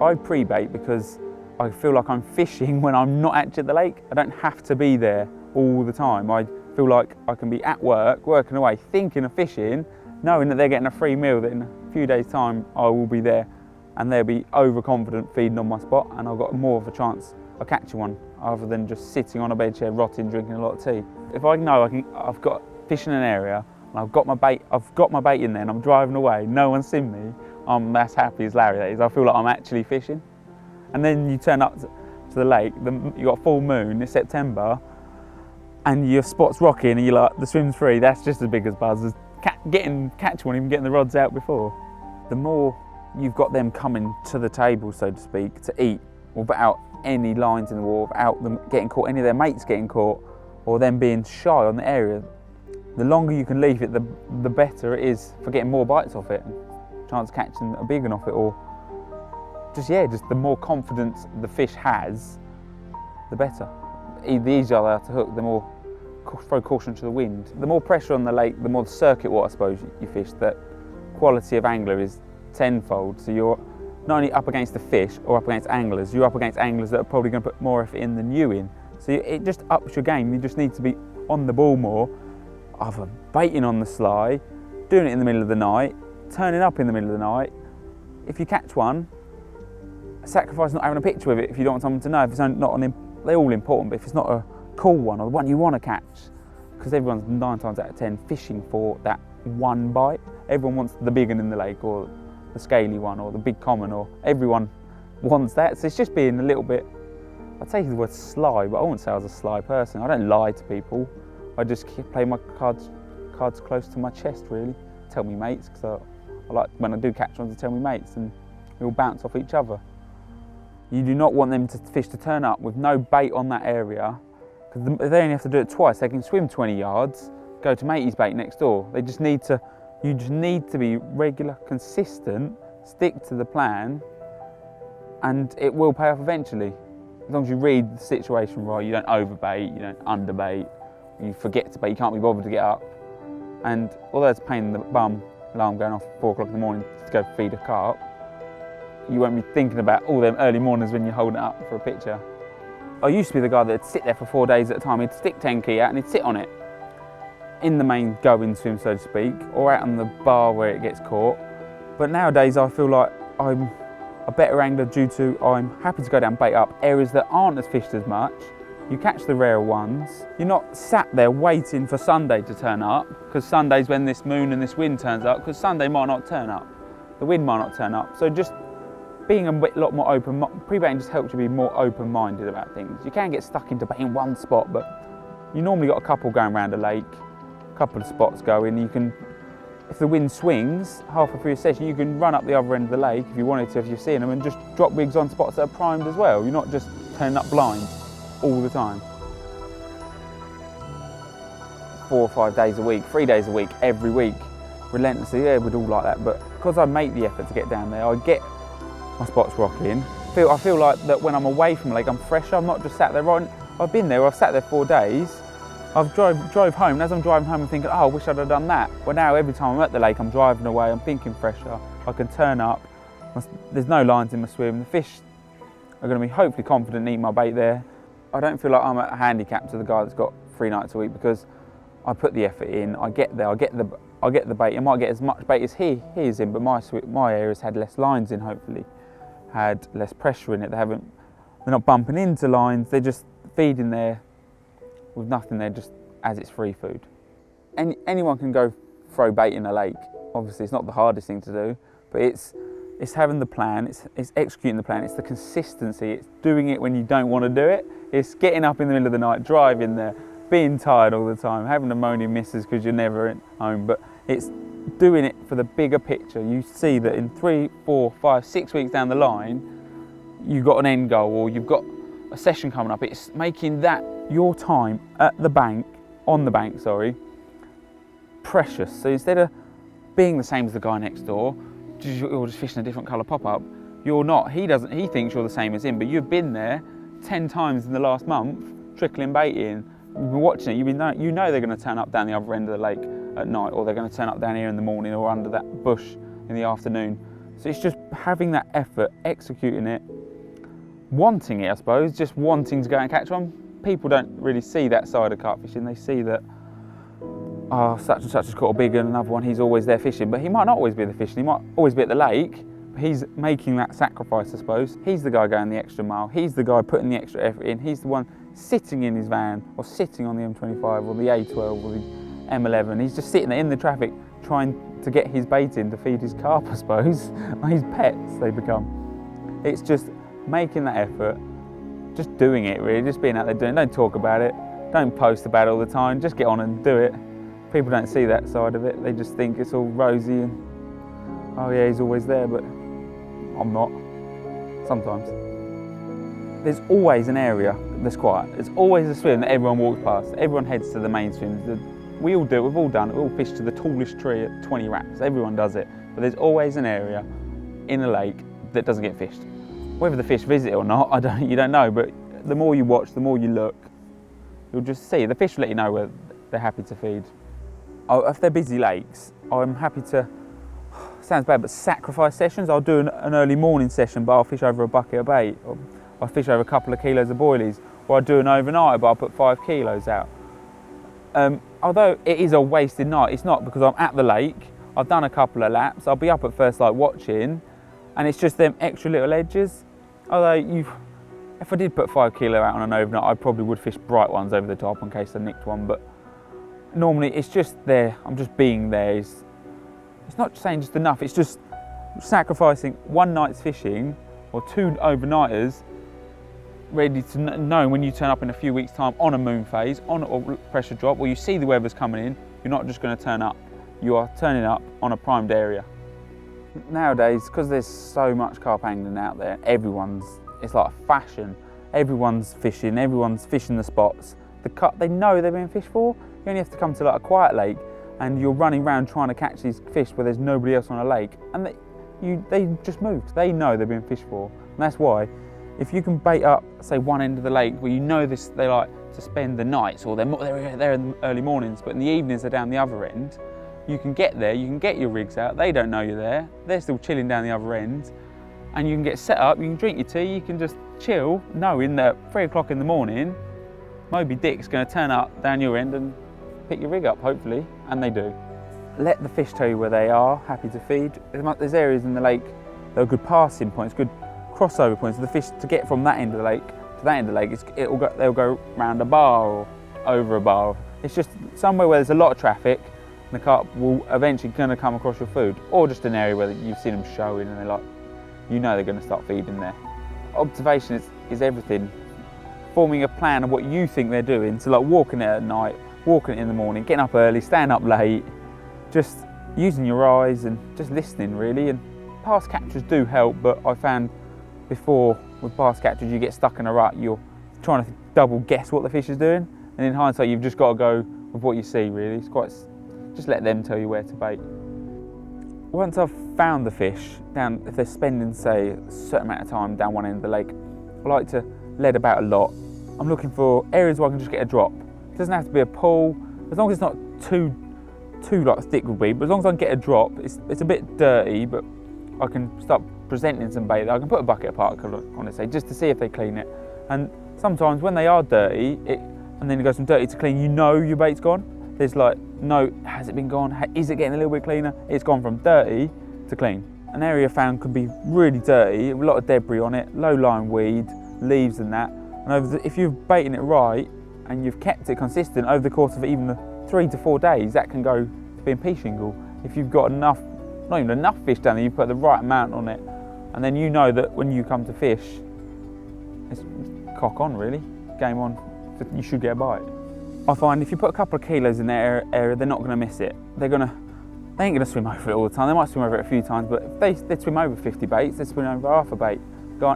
I pre-bait because I feel like I'm fishing when I'm not actually at the lake. I don't have to be there all the time. I feel like I can be at work, working away, thinking of fishing, knowing that they're getting a free meal, that in a few days' time I will be there and they'll be overconfident feeding on my spot, and I've got more of a chance of catching one other than just sitting on a bed chair rotting, drinking a lot of tea. If I know I've got fish in an area and I've got my bait in there and I'm driving away, no one's seen me, I'm as happy as Larry, that is. I feel like I'm actually fishing. And then you turn up to the lake, you've got a full moon, it's September, and your spot's rocking and you're like, the swim's free, that's just as big as buzz as catching one, even getting the rods out before. The more you've got them coming to the table, so to speak, to eat without any lines in the water, without them getting caught, any of their mates getting caught, or them being shy on the area, the longer you can leave it, the better it is for getting more bites off it, chance of catching a big one off it, or just the more confidence the fish has, the better. The easier they are to hook, the more throw caution to the wind. The more pressure on the lake, the more the circuit water, I suppose, you fish, that quality of angler is tenfold. So you're not only up against the fish or up against anglers, you're up against anglers that are probably going to put more effort in than you in. So it just ups your game. You just need to be on the ball more, either baiting on the sly, doing it in the middle of the night, turning up in the middle of the night. If you catch one, sacrifice not having a picture with it if you don't want someone to know. If it's not they're all important, but if it's not a cool one or the one you want to catch, because everyone's 9 times out of 10 fishing for that one bite. Everyone wants the big one in the lake, or the scaly one, or the big common, or everyone wants that. So it's just being a little bit, I'd say the word sly, but I wouldn't say I was a sly person. I don't lie to people. I just play my cards close to my chest, really. Tell me mates, because I like when I do catch ones to tell me mates, and we all bounce off each other. You do not want them to fish to turn up with no bait on that area, because they only have to do it twice. They can swim 20 yards, go to matey's bait next door. You just need to be regular, consistent, stick to the plan, and it will pay off eventually. As long as you read the situation right, you don't overbait, you don't underbait, you forget to bait, you can't be bothered to get up. And although it's a pain in the bum, alarm going off at 4 o'clock in the morning to go feed a carp, you won't be thinking about all them early mornings when you're holding it up for a picture. I used to be the guy that'd sit there for 4 days at a time. He'd stick 10 key out and he'd sit on it in the main going swim, so to speak, or out on the bar where it gets caught. But nowadays I feel like I'm a better angler due to I'm happy to go down bait up areas that aren't as fished as much. You catch the rare ones. You're not sat there waiting for Sunday to turn up, because Sunday's when this moon and this wind turns up, because Sunday might not turn up. The wind might not turn up. So just being a lot more open, pre-baiting just helps you be more open-minded about things. You can get stuck into baiting one spot, but you normally got a couple going around a lake, a couple of spots going. You can, if the wind swings halfway through your session, you can run up the other end of the lake if you wanted to, if you're seeing them, and just drop wigs on spots that are primed as well. You're not just turning up blind all the time. 4 or 5 days a week, 3 days a week, every week, relentlessly, yeah, we'd all like that. But because I make the effort to get down there, I get my spots rocking. I feel like that when I'm away from the lake, I'm fresher. I'm not just sat there. I've been there, I've sat there 4 days. I've drove home, and as I'm driving home, I'm thinking, oh, I wish I'd have done that. Well, now every time I'm at the lake, I'm driving away, I'm thinking fresher. I can turn up. There's no lines in my swim. The fish are going to be hopefully confident and eat my bait there. I don't feel like I'm a handicap to the guy that's got 3 nights a week, because I put the effort in. I get there. I get the bait. I might get as much bait as he is in, but my area's had less lines in. Hopefully, had less pressure in it. They're not bumping into lines. They're just feeding there with nothing there, just as it's free food. Anyone can go throw bait in a lake. Obviously, it's not the hardest thing to do, but it's having the plan, it's executing the plan, it's the consistency, it's doing it when you don't want to do it, it's getting up in the middle of the night, driving there, being tired all the time, having the moaning misses because you're never at home, but it's doing it for the bigger picture. You see that in 3, 4, 5, 6 weeks down the line, you've got an end goal, or you've got a session coming up. It's making that your time at the bank, on the bank, precious. So instead of being the same as the guy next door, you're just fishing a different colour pop-up, you're not. He thinks you're the same as him, but you've been there 10 times in the last month, trickling bait in. You've been watching it, you know they're going to turn up down the other end of the lake at night, or they're going to turn up down here in the morning, or under that bush in the afternoon. So it's just having that effort, executing it, wanting it, I suppose, just wanting to go and catch one. People don't really see that side of carp fishing. They see that, oh, such and such has caught a big and another one, he's always there fishing. But he might not always be there fishing, he might always be at the lake. But he's making that sacrifice, I suppose. He's the guy going the extra mile. He's the guy putting the extra effort in. He's the one sitting in his van or sitting on the M25 or the A12 or the M11. He's just sitting there in the traffic trying to get his bait in to feed his carp, I suppose. His pets, they become. It's just making that effort, just doing it really, just being out there doing it. Don't talk about it, don't post about it all the time, just get on and do it. People don't see that side of it, they just think it's all rosy and, oh yeah, he's always there, but I'm not, sometimes. There's always an area that's quiet. There's always a swim that everyone walks past. Everyone heads to the main swims. We all do it, we've all done it. We all fish to the tallest tree at 20 wraps. Everyone does it. But there's always an area in a lake that doesn't get fished. Whether the fish visit it or not, you don't know. But the more you watch, the more you look, you'll just see. The fish will let you know where they're happy to feed. If they're busy lakes, I'm happy to, sounds bad, but sacrifice sessions. I'll do an early morning session, but I'll fish over a bucket of bait. Or I'll fish over a couple of kilos of boilies. Or I'll do an overnight, but I'll put 5 kilos out. Although it is a wasted night, it's not, because I'm at the lake, I've done a couple of laps, I'll be up at first light watching, and it's just them extra little edges. Although if I did put 5 kilo out on an overnight, I probably would fish bright ones over the top in case I nicked one, but normally it's just there, I'm just being there. It's not saying just enough, it's just sacrificing one night's fishing or 2 overnighters, ready to know when you turn up in a few weeks' time on a moon phase, on a pressure drop, or you see the weather's coming in, you're not just going to turn up, you are turning up on a primed area. Nowadays, because there's so much carp angling out there, it's like a fashion. Everyone's fishing the spots. They know they're being fished for. You only have to come to like a quiet lake and you're running around trying to catch these fish where there's nobody else on a lake, and they just moved. They know they're being fished for, and that's why if you can bait up, say, one end of the lake where you know they like to spend the nights, or they're there in the early mornings, but in the evenings they're down the other end, you can get there, you can get your rigs out, they don't know you're there, they're still chilling down the other end, and you can get set up, you can drink your tea, you can just chill, knowing that 3 o'clock in the morning, Moby Dick's going to turn up down your end and pick your rig up, hopefully, and they do. Let the fish tell you where they are, happy to feed. There's areas in the lake that are good passing points, good crossover points for the fish to get from that end of the lake to that end of the lake. They'll go round a bar or over a bar. It's just somewhere where there's a lot of traffic, and the carp will eventually going to come across your food, or just an area where you've seen them showing and they're they're going to start feeding there. Observation is everything. Forming a plan of what you think they're doing, so like walking it at night, walking it in the morning, getting up early, staying up late, just using your eyes and just listening really. And past captures do help, but I found before with past captures you get stuck in a rut, you're trying to double guess what the fish is doing, and in hindsight you've just got to go with what you see really. Just let them tell you where to bait. Once I've found the fish, if they're spending say a certain amount of time down one end of the lake, I like to lead about a lot. I'm looking for areas where I can just get a drop. It doesn't have to be a pool, as long as it's not too like thick would be, but as long as I can get a drop, it's a bit dirty, but I can start presenting some bait. I can put a bucket apart, honestly, just to see if they clean it. And sometimes when they are dirty, and then it goes from dirty to clean, you know your bait's gone. There's like, no, has it been gone? Is it getting a little bit cleaner? It's gone from dirty to clean. An area found can be really dirty, a lot of debris on it, low-lying weed, leaves and that. And if you're baiting it right, and you've kept it consistent over the course of even the 3 to 4 days, that can go to being pea shingle. If you've got enough, not even enough fish down there, you put the right amount on it, and then you know that when you come to fish, it's cock on really, game on, you should get a bite. I find if you put a couple of kilos in their area, they're not going to miss it. They ain't going to swim over it all the time. They might swim over it a few times, but if they swim over 50 baits, they swim over half a bait.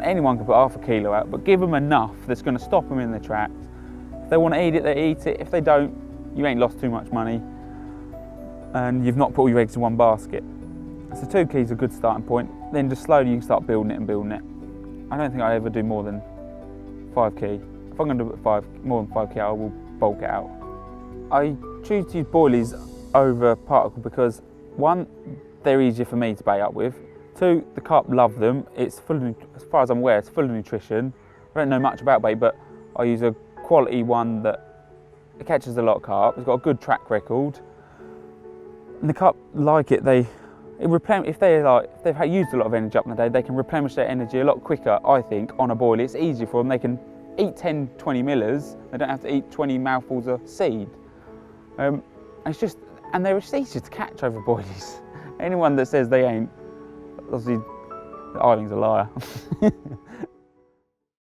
Anyone can put half a kilo out, but give them enough that's going to stop them in their tracks. If they want to eat it, they eat it. If they don't, you ain't lost too much money, and you've not put all your eggs in one basket. So 2 keys is a good starting point. Then just slowly you can start building it and building it. I don't think I ever do more than 5 key. If I'm going to do more than 5 key, I will bulk it out. I choose to use boilies over particle because 1, they're easier for me to bait up with. 2, the carp love them. It's full of, as far as I'm aware, it's full of nutrition. I don't know much about bait, but I use a quality one that catches a lot of carp. It's got a good track record. And the carp like it. If they've used a lot of energy up in the day, they can replenish their energy a lot quicker, I think, on a boil. It's easier for them. They can eat 10, 20 millers. They don't have to eat 20 mouthfuls of seed. And they're just easier to catch over boilies. Anyone that says they ain't, obviously, I think's a liar.